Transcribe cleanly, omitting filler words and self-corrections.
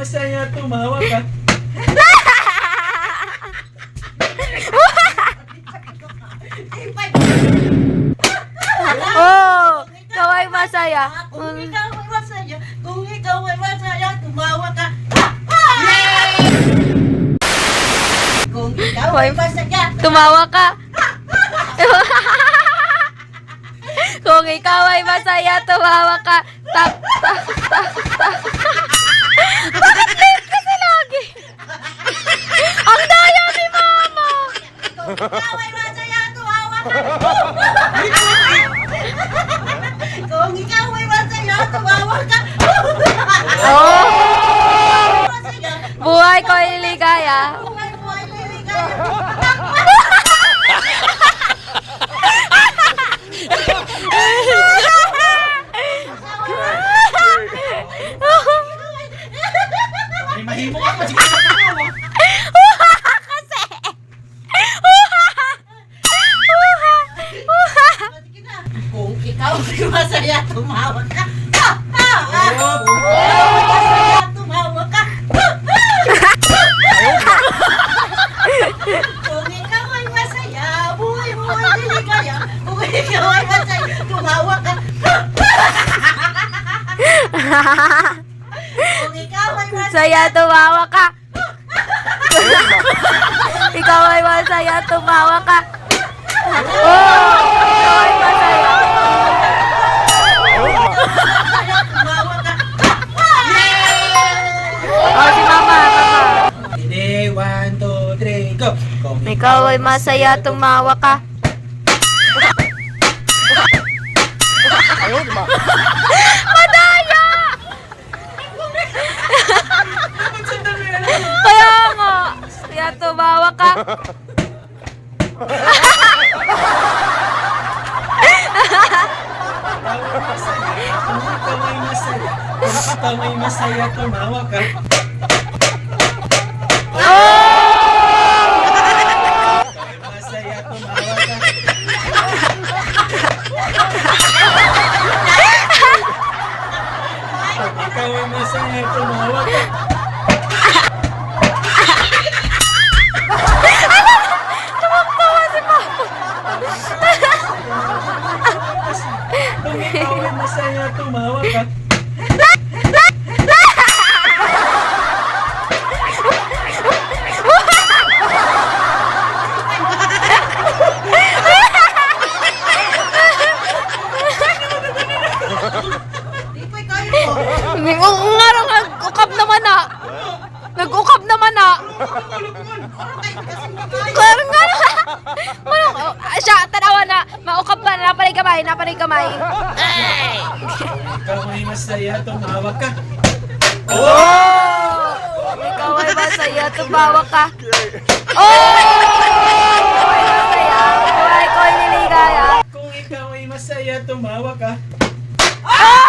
masaya, tumawa ka. Oh, ikaw ay masaya. Kung ikaw ay masaya, kung ikaw ay masaya, tumawa ka. Kung ikaw ay masaya, Tumawa ka. Kung ikaw ay masaya, tumawa ka. Tak, tak, tak, tak. Bakit late kasi lagi? Ang daya ni Mama. kung ikaw ay masaya, tumawa ka. Kung ikaw ay masaya, tumawa ka. Oh, Masaya, buhay ko ay ligaya. buhay mo ay liligaya. May mahimo ka pa, sige na tumawa. Sige na. Kung ikaw ay masaya, tumawa ka. Tumawa ka. Kung ikaw ay masaya, buhay mo ay liligaya. Kung ikaw ay masaya, tumawa ka. Kung ikaw ay masaya, Saya, tumawa ka. Ikaw ay masaya, tumawa ka. Oh, ikaw ay masaya. tumawa ka. Oh, si Mama, Mama. Hindi, 1, 2, 3, go. Kung Ikaw ay masaya, tumawa ka. Madaya! Kaya nga. Kaya tumawa ka. Kung ikaw ay masaya, kung ikaw ay masaya, tumawa ka. Masaya, tumawa ka. Kung ikaw ay masaya, tumawa ka. Kung ikaw ay masaya, tumawa ka. Di ko ikaw yun. Ngarang nag-ukap naman na. Nag-ukap naman na. Kaya nga na. Siya, tanawa na. Maukap pa. Napanay kamay. Napanay kamay. Ikaw ay masaya, tumawa ka. Oh! Ikaw ay masaya. Tumawa ka. Oh! Ikaw ay masaya. Buhay ko ay niligaya. Kung ikaw ay masaya, tumawa ka. Oh!